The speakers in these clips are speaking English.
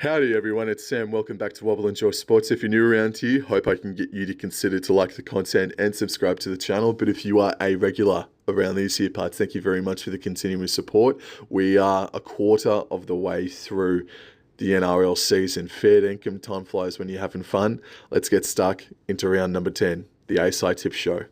Howdy everyone, it's Sam. Welcome back to Wobble Enjoy Sports. If you're new around here, hope I can get you to consider to like the content and subscribe to the channel. But if you are a regular around these here parts, thank you very much for the continuous support. We are a quarter of the way through the NRL season. Fair income, time flies when you're having fun. Let's get stuck into round number 10, the ASI Tip Show.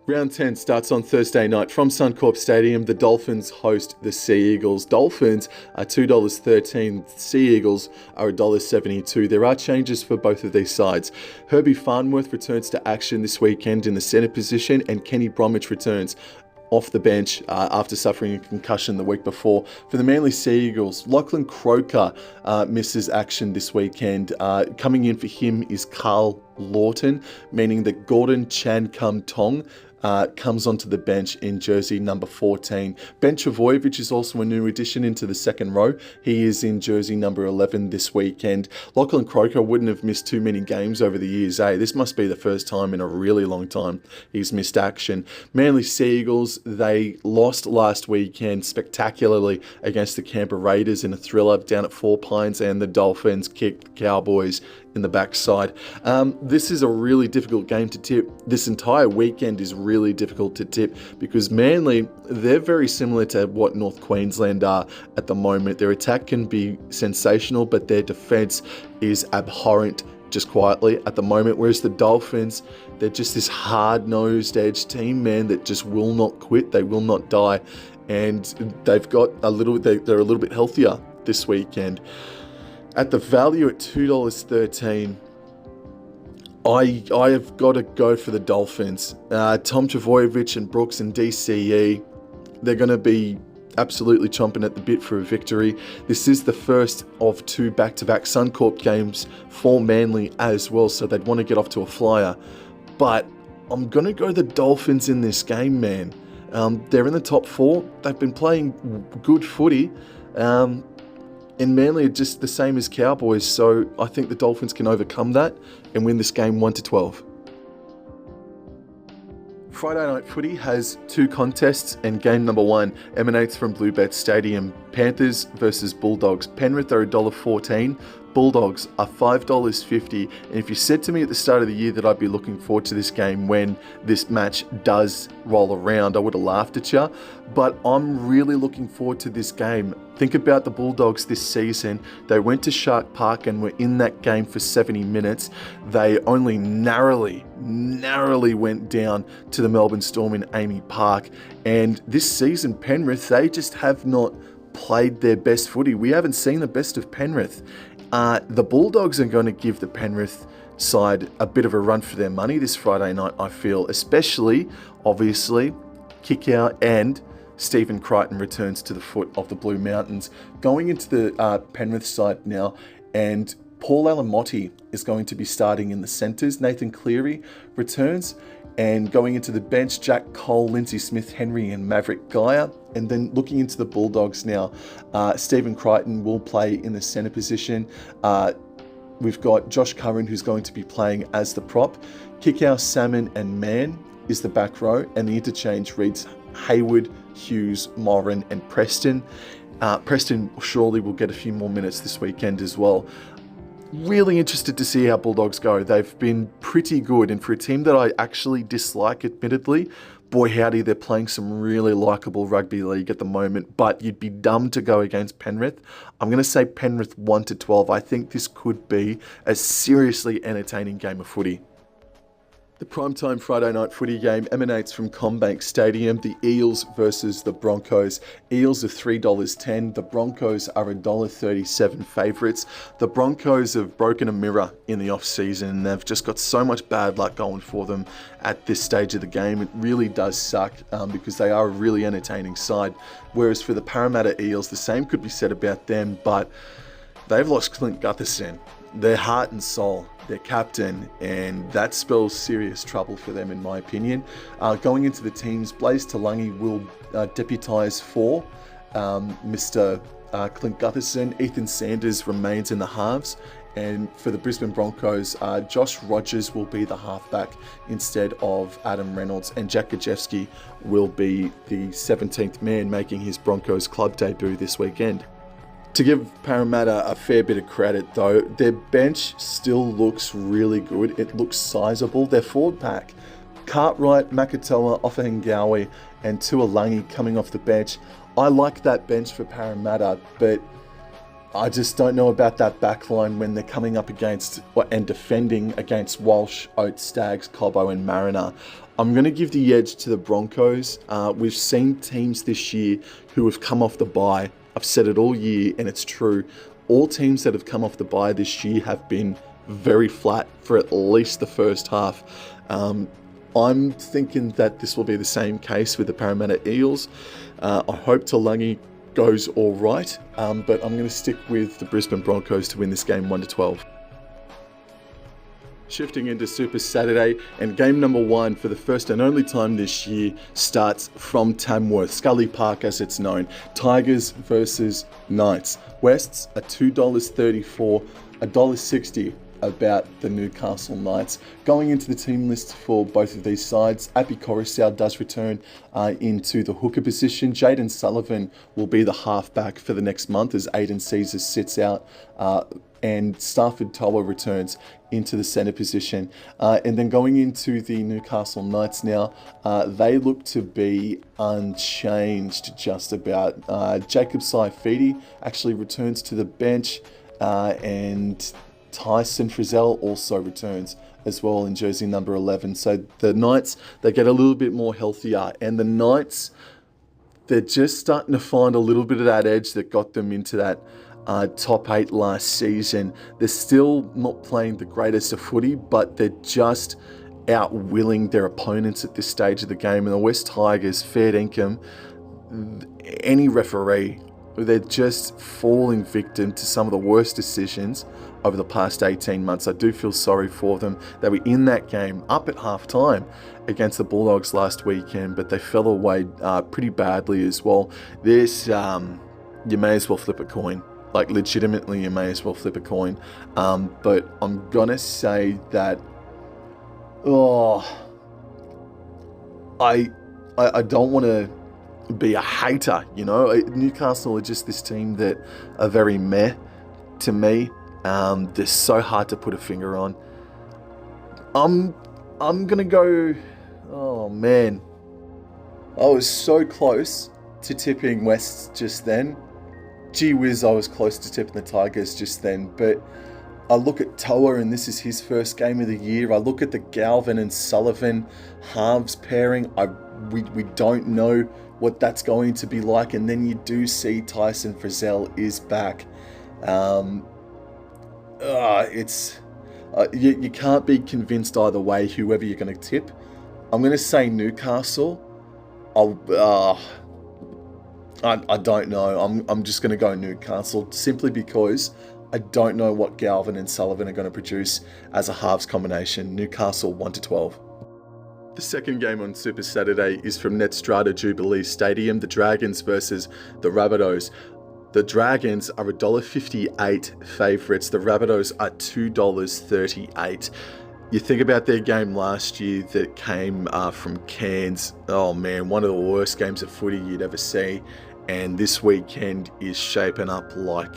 Round 10 starts on Thursday night from Suncorp Stadium. The Dolphins host the Sea Eagles. Dolphins are $2.13. Sea Eagles are $1.72. There are changes for both of these sides. Herbie Farnworth returns to action this weekend in the centre position, and Kenny Bromwich returns off the bench after suffering a concussion the week before. For the Manly Sea Eagles, Lachlan Croker misses action this weekend. Coming in for him is Carl Lawton, meaning that Gordon Chan Kum Tong comes onto the bench in jersey number 14. Ben Travojevic is also a new addition into the second row. He is in jersey number 11 this weekend. Lachlan Croker wouldn't have missed too many games over the years. This must be the first time in a really long time he's missed action. Manly Sea Eagles, they lost last weekend spectacularly against the Canberra Raiders in a thriller down at Four Pines, and the Dolphins kicked the Cowboys in the backside. This is a really difficult game to tip. This entire weekend is really difficult to tip because Manly, they're very similar to what North Queensland are at the moment. Their attack can be sensational, but their defense is abhorrent just quietly at the moment, whereas the Dolphins, they're just this hard-nosed edge team, man, that just will not quit. They will not die, and they've got they're a little bit healthier this weekend. At the value at $2.13, I have got to go for the Dolphins. Tom Travojevic and Brooks and DCE, they're going to be absolutely chomping at the bit for a victory. This is the first of two back-to-back Suncorp games for Manly as well, so they'd want to get off to a flyer. But I'm going to go the Dolphins in this game, man. They're in the top four. They've been playing good footy. And Manly are just the same as Cowboys, so I think the Dolphins can overcome that and win this game 1-12. Friday night footy has two contests, and game number one emanates from Bluebet Stadium. Panthers versus Bulldogs. Penrith are $1.14. Bulldogs are $5.50. And if you said to me at the start of the year that I'd be looking forward to this game when this match does roll around, I would have laughed at you. But I'm really looking forward to this game. Think about the Bulldogs this season. They went to Shark Park and were in that game for 70 minutes. They only narrowly went down to the Melbourne Storm in Amy Park. And this season, Penrith, they just have not played their best footy. We haven't seen the best of Penrith. The Bulldogs are going to give the Penrith side a bit of a run for their money this Friday night, I feel, especially, obviously, Kickout and Stephen Crichton returns to the foot of the Blue Mountains. Going into the Penrith side now, and Paul Alamotti is going to be starting in the centres. Nathan Cleary returns, and going into the bench, Jack Cole, Lindsay Smith, Henry and Maverick Geyer. And then looking into the Bulldogs now, Stephen Crichton will play in the centre position. We've got Josh Curran, who's going to be playing as the prop. Kickout, Salmon and Mann is the back row, and the interchange reads Hayward, Hughes, Moran and Preston. Preston surely will get a few more minutes this weekend as well. Really interested to see how Bulldogs go. They've been pretty good, and for a team that I actually dislike, admittedly, boy howdy, they're playing some really likeable rugby league at the moment, but you'd be dumb to go against Penrith. I'm going to say Penrith 1-12. I think this could be a seriously entertaining game of footy. The primetime Friday night footy game emanates from CommBank Stadium, the Eels versus the Broncos. Eels are $3.10, the Broncos are $1.37 favourites. The Broncos have broken a mirror in the off-season, and they've just got so much bad luck going for them at this stage of the game. It really does suck because they are a really entertaining side. Whereas for the Parramatta Eels, the same could be said about them, but they've lost Clint Gutherson. their heart and soul, their captain, and that spells serious trouble for them, in my opinion. Going into the teams, Blaise Talangi will deputise for Mr. Clint Gutherson. Ethan Sanders remains in the halves. And for the Brisbane Broncos, Josh Rogers will be the halfback instead of Adam Reynolds, and Jack Gajewski will be the 17th man, making his Broncos club debut this weekend. To give Parramatta a fair bit of credit though, their bench still looks really good. It looks sizable. Their forward pack, Cartwright, Makatoa, Offahengawi and Tuolangi coming off the bench. I like that bench for Parramatta, but I just don't know about that backline when they're coming up against and defending against Walsh, Oates, Staggs, Cobbo and Mariner. I'm going to give the edge to the Broncos. We've seen teams this year who have come off the bye. I've said it all year and it's true. All teams that have come off the bye this year have been very flat for at least the first half. I'm thinking that this will be the same case with the Parramatta Eels. I hope Talangi goes all right, but I'm going to stick with the Brisbane Broncos to win this game 1-12. Shifting into Super Saturday, and game number 1 for the first and only time this year starts from Tamworth, Scully Park as it's known. Tigers versus Knights. Wests are $2.34, $1.60 about the Newcastle Knights. Going into the team list for both of these sides, Api Coruscant does return into the hooker position. Jaden Sullivan will be the halfback for the next month as Aiden Caesar sits out, and Stafford Toa returns into the centre position. And then going into the Newcastle Knights now, they look to be unchanged just about. Jacob Saifidi actually returns to the bench, and Tyson Frizzell also returns as well in jersey number 11. So the Knights, they get a little bit more healthier. And the Knights, they're just starting to find a little bit of that edge that got them into that top 8 last season. They're still not playing the greatest of footy, but they're just outwilling their opponents at this stage of the game. And the West Tigers, fair income, any referee, they're just falling victim to some of the worst decisions over the past 18 months. I do feel sorry for them. They were in that game up at half-time against the Bulldogs last weekend, but they fell away pretty badly as well. This, you may as well flip a coin. Like, legitimately, you may as well flip a coin. But I'm going to say that, I don't want to be a hater, you know. Newcastle are just this team that are very meh to me. They're so hard to put a finger on. I'm gonna go, oh man, I was so close to tipping West just then. Gee whiz, I was close to tipping the Tigers just then, but I look at Toa and this is his first game of the year. I look at the Galvin and Sullivan halves pairing. We don't know what that's going to be like, and then you do see Tyson Frizzell is back. You can't be convinced either way, whoever you're going to tip. I'm going to say Newcastle. I don't know. I'm just going to go Newcastle simply because I don't know what Galvin and Sullivan are going to produce as a halves combination. Newcastle 1-12. The second game on Super Saturday is from Netstrata Jubilee Stadium, the Dragons versus the Rabbitohs. The Dragons are $1.58 favourites. The Rabbitohs are $2.38. You think about their game last year that came from Cairns. Oh man, one of the worst games of footy you'd ever see. And this weekend is shaping up like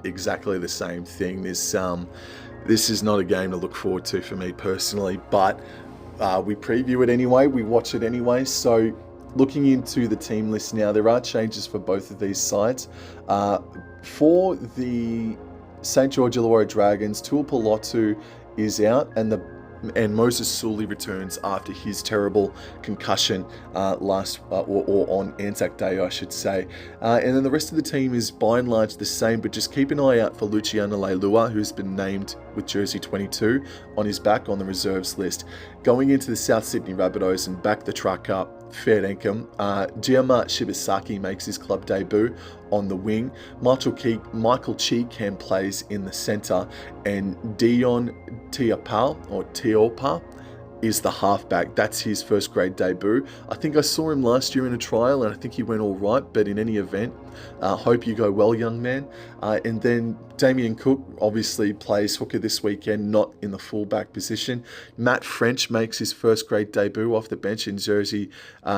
exactly the same thing. This is not a game to look forward to for me personally, but we preview it anyway, we watch it anyway. So looking into the team list now, there are changes for both of these sides. For the St. George Illawarra Dragons, Tuipulotu is out, and Moses Sully returns after his terrible concussion or on Anzac Day, I should say. And then the rest of the team is by and large the same, but just keep an eye out for Luciano Leilua, who's been named with jersey 22 on his back on the reserves list. Going into the South Sydney Rabbitohs and back the truck up, fair income. Giamma Shibasaki makes his club debut on the wing. Michael Cheekham plays in the centre, and Dion Teopa is the halfback. That's his first grade debut. I think I saw him last year in a trial, and I think he went all right, but in any event, hope you go well, young man. And then Damien Cook obviously plays hooker this weekend, not in the fullback position. Matt French makes his first grade debut off the bench in jersey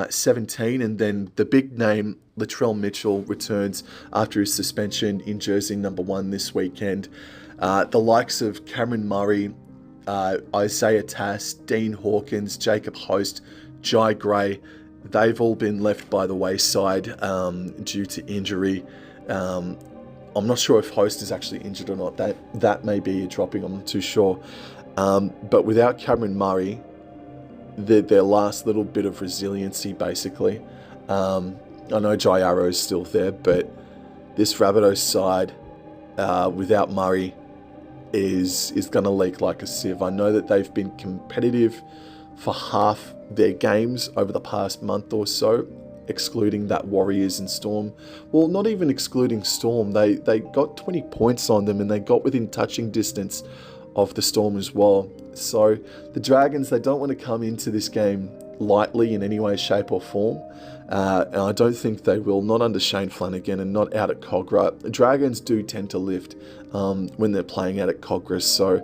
17, and then the big name Latrell Mitchell returns after his suspension in jersey number 1 this weekend. The likes of Cameron Murray, Isaiah Tass, Dean Hawkins, Jacob Host, Jai Gray, they've all been left by the wayside due to injury. I'm not sure if Host is actually injured or not. That may be dropping, I'm not too sure. But without Cameron Murray, their last little bit of resiliency, basically. I know Jai Arrow's still there, but this Rabbitohs side, without Murray, is going to leak like a sieve. I know that they've been competitive for half their games over the past month or so, excluding that Warriors and Storm. Well, not even excluding Storm. They got 20 points on them, and they got within touching distance of the Storm as well. So the Dragons, they don't want to come into this game lightly in any way, shape or form. And I don't think they will, not under Shane Flanagan and not out at Cogra. The Dragons do tend to lift when they're playing out at Cogra, so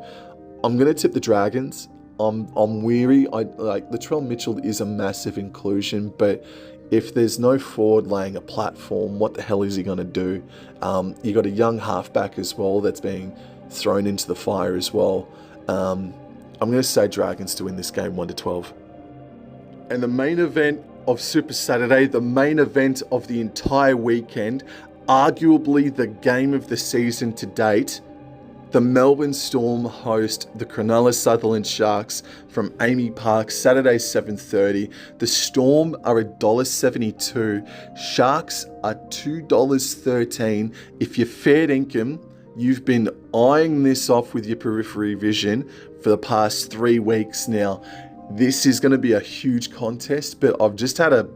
I'm going to tip the Dragons. I'm weary. Latrell Mitchell is a massive inclusion, but if there's no forward laying a platform, what the hell is he going to do? You got a young halfback as well that's being thrown into the fire as well. I'm going to say Dragons to win this game 1-12. And the main event of Super Saturday, the main event of the entire weekend, arguably the game of the season to date, the Melbourne Storm host the Cronulla Sutherland Sharks from Amy Park, Saturday 7:30. The Storm are $1.72. Sharks are $2.13. If you're fair income, you've been eyeing this off with your periphery vision for the past 3 weeks now. This is going to be a huge contest, but I've just had a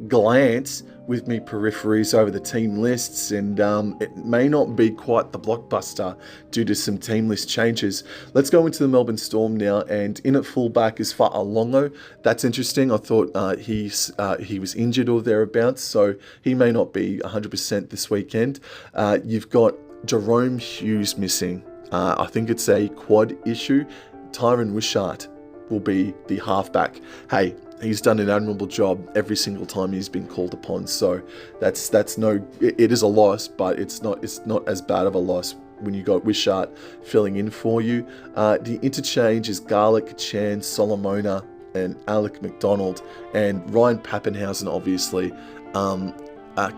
glance with me peripheries over the team lists, and it may not be quite the blockbuster due to some team list changes. Let's go into the Melbourne Storm now, and in at fullback is Fa'alongo. That's interesting. I thought he was injured or thereabouts, so he may not be 100% this weekend. You've got Jerome Hughes missing. I think it's a quad issue. Tyron Wishart will be the halfback. Hey, he's done an admirable job every single time he's been called upon. So it is a loss, but it's not as bad of a loss when you got Wishart filling in for you. The interchange is Garlic, Chan, Solomona, and Alec McDonald, and Ryan Pappenhausen obviously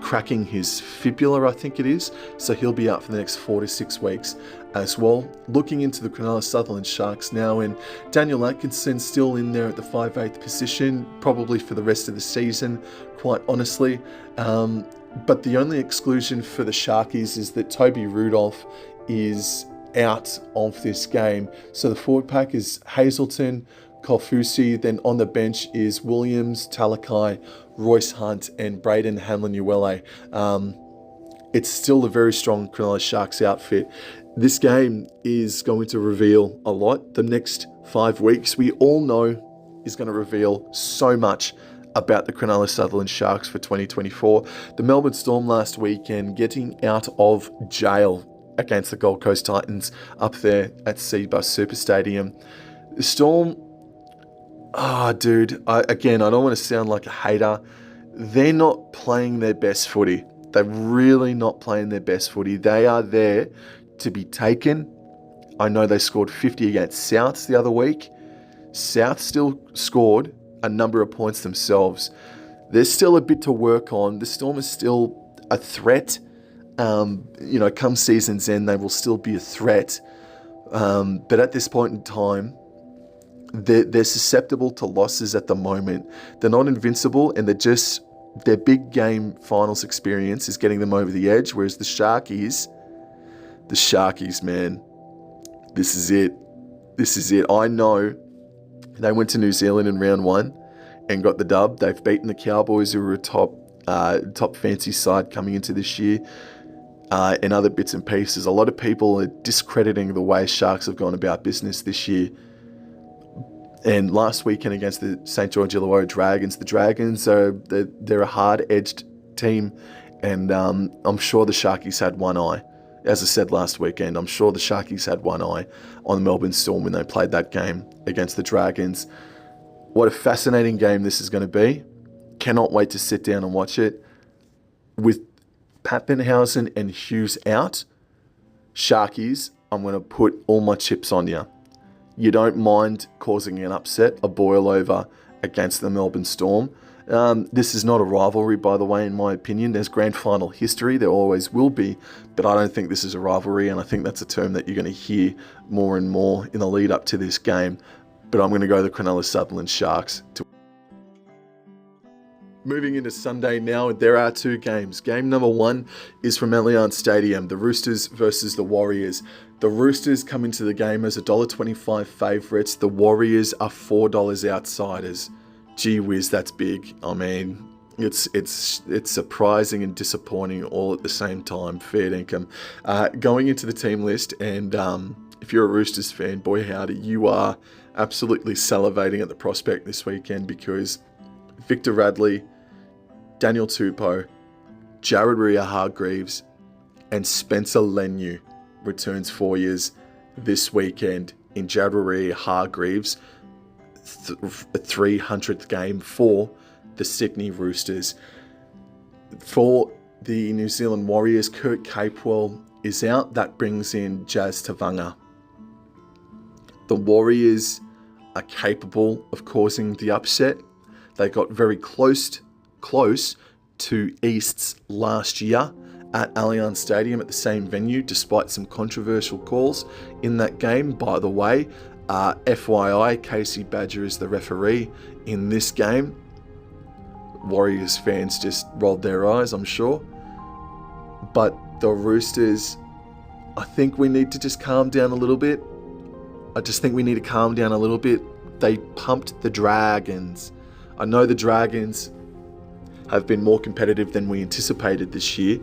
cracking his fibula, I think it is. So he'll be out for the next 4 to 6 weeks as well. Looking into the Cronulla Sutherland Sharks now, and Daniel Atkinson still in there at the 5/8 position, probably for the rest of the season, quite honestly. But the only exclusion for the Sharkies is that Toby Rudolph is out of this game. So the forward pack is Hazelton, Kofusi, then on the bench is Williams, Talakai, Royce Hunt, and Braden Hamlin-Uele. It's still a very strong Cronulla Sharks outfit. This game is going to reveal a lot. The next 5 weeks, we all know, is going to reveal so much about the Cronulla Sutherland Sharks for 2024. The Melbourne Storm last weekend getting out of jail against the Gold Coast Titans up there at Cbus Super Stadium. The Storm, I don't want to sound like a hater. They're not playing their best footy. They're really not playing their best footy. They are there to be taken. I know they scored 50 against Souths the other week. South still scored a number of points themselves. There's still a bit to work on. The Storm is still a threat. Come season's end, they will still be a threat. But at this point in time, they're susceptible to losses at the moment. They're not invincible, and their big game finals experience is getting them over the edge, whereas the Sharkies, man, this is it. I know they went to New Zealand in round 1 and got the dub. They've beaten the Cowboys, who were a top fancy side coming into this year. And other bits and pieces. A lot of people are discrediting the way Sharks have gone about business this year. And last weekend against the St. George Illawarra Dragons, the Dragons they're a hard-edged team, and I'm sure the Sharkies had one eye. As I said last weekend, I'm sure the Sharkies had one eye on the Melbourne Storm when they played that game against the Dragons. What a fascinating game this is going to be. Cannot wait to sit down and watch it. With Pappenhausen and Hughes out, Sharkies, I'm going to put all my chips on you. You don't mind causing an upset, a boil over against the Melbourne Storm. This is not a rivalry, by the way, in my opinion. There's grand final history, there always will be, but I don't think this is a rivalry, and I think that's a term that you're going to hear more and more in the lead up to this game. But I'm going to go the Cronulla Sutherland Sharks. Moving into Sunday now, there are two games. Game number one is from Allianz Stadium, the Roosters versus the Warriors. The Roosters come into the game as $1.25 favourites. The Warriors are $4 outsiders. Gee whiz, that's big. I mean, it's surprising and disappointing all at the same time. Fair income. Going into the team list, and if you're a Roosters fan, boy howdy, you are absolutely salivating at the prospect this weekend, because Victor Radley, Daniel Tupou, Jared Ria-Hargreaves, and Spencer Leniu returns for years this weekend in Jared Ria-Hargreaves' 300th game for the Sydney Roosters. For the New Zealand Warriors, Kurt Capewell is out. That brings in Jazz Tavanga. The Warriors are capable of causing the upset. They got very close to Easts last year at Allianz Stadium at the same venue, despite some controversial calls in that game. By the way, FYI, Casey Badger is the referee in this game. Warriors fans just rolled their eyes, I'm sure. But the Roosters, I think we need to just calm down a little bit. They pumped the Dragons. I know the Dragons have been more competitive than we anticipated this year,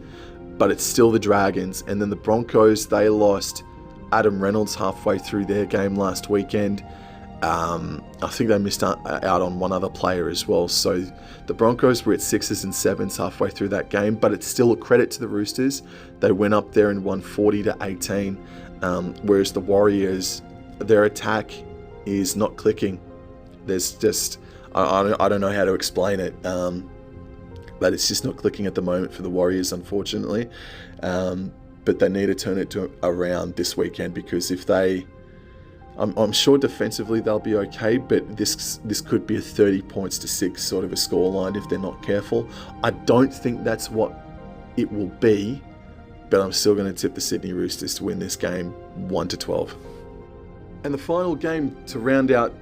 but it's still the Dragons. And then the Broncos, they lost Adam Reynolds halfway through their game last weekend. I think they missed out on one other player as well. So the Broncos were at 6s and 7s halfway through that game, but it's still a credit to the Roosters. They went up there and won 40-18, whereas the Warriors, their attack is not clicking. There's just, I don't know how to explain it, but it's just not clicking at the moment for the Warriors, unfortunately. But they need to turn it around this weekend, because if they, I'm sure defensively they'll be okay, but this could be a 30 points to 6 sort of a scoreline if they're not careful. I don't think that's what it will be, but I'm still going to tip the Sydney Roosters to win this game 1-12. And the final game to round out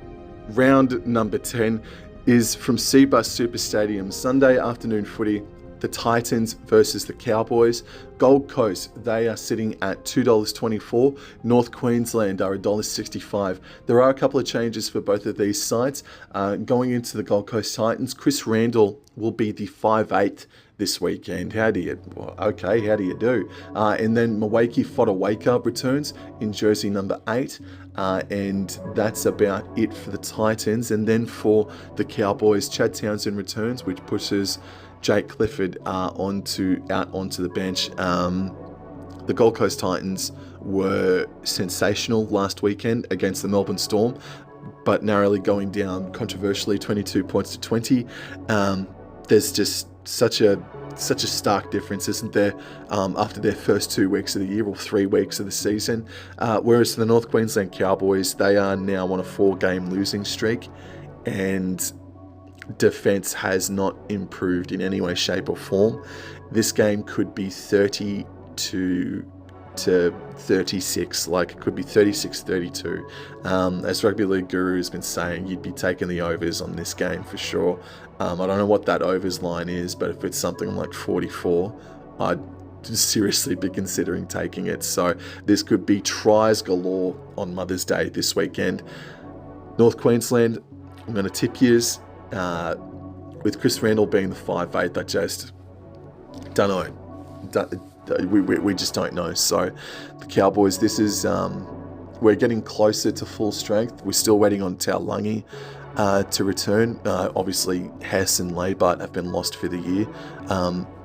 round number 10 is from Cbus Super Stadium, Sunday afternoon footy. The Titans versus the Cowboys. Gold Coast, they are sitting at $2.24. North Queensland are $1.65. There are a couple of changes for both of these sides. Going into the Gold Coast Titans, Chris Randall will be the 5'8" this weekend. How do you do? And then Mwaki Fotuaika returns in jersey number 8. And that's about it for the Titans. And then for the Cowboys, Chad Townsend returns, which pushes Jake Clifford out onto the bench. The Gold Coast Titans were sensational last weekend against the Melbourne Storm, but narrowly going down controversially 22 points to 20. There's just such a stark difference, isn't there, after their first 2 weeks of the year or 3 weeks of the season. Whereas the North Queensland Cowboys, they are now on a 4-game losing streak, and defense has not improved in any way, shape or form. This game could be 30 to 36, like it could be 36-32. As Rugby League Guru has been saying, you'd be taking the overs on this game for sure. I don't know what that overs line is, but if it's something like 44, I'd seriously be considering taking it. So this could be tries galore on Mother's Day this weekend. North Queensland, I'm going to tip yous. with Chris Randall being the 5'8", I just don't know. We just don't know. So the Cowboys, this is we're getting closer to full strength. We're still waiting on Taulagi to return. Obviously, Hess and Leibart have been lost for the year.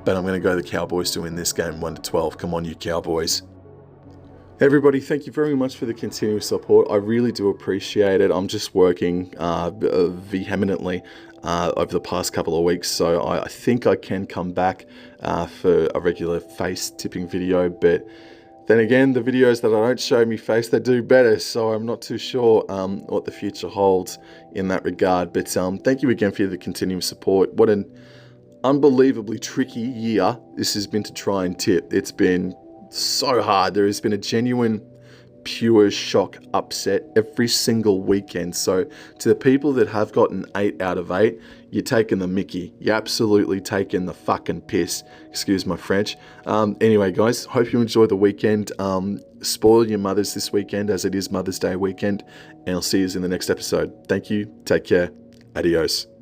But I'm going to go the Cowboys to win this game 1-12. Come on, you Cowboys. Everybody, thank you very much for the continuous support. I really do appreciate it. I'm just working vehemently over the past couple of weeks, so I think I can come back for a regular face tipping video, but then again, the videos that I don't show me face, they do better, so I'm not too sure what the future holds in that regard. But thank you again for the continuous support. What an unbelievably tricky year this has been to try and tip. It's been so hard. There has been a genuine pure shock upset every single weekend. So to the people that have gotten 8 out of 8, you're taking the mickey. You're absolutely taking the fucking piss. Excuse my French. Anyway, guys, hope you enjoy the weekend. Spoil your mothers this weekend as it is Mother's Day weekend. And I'll see you in the next episode. Thank you. Take care. Adios.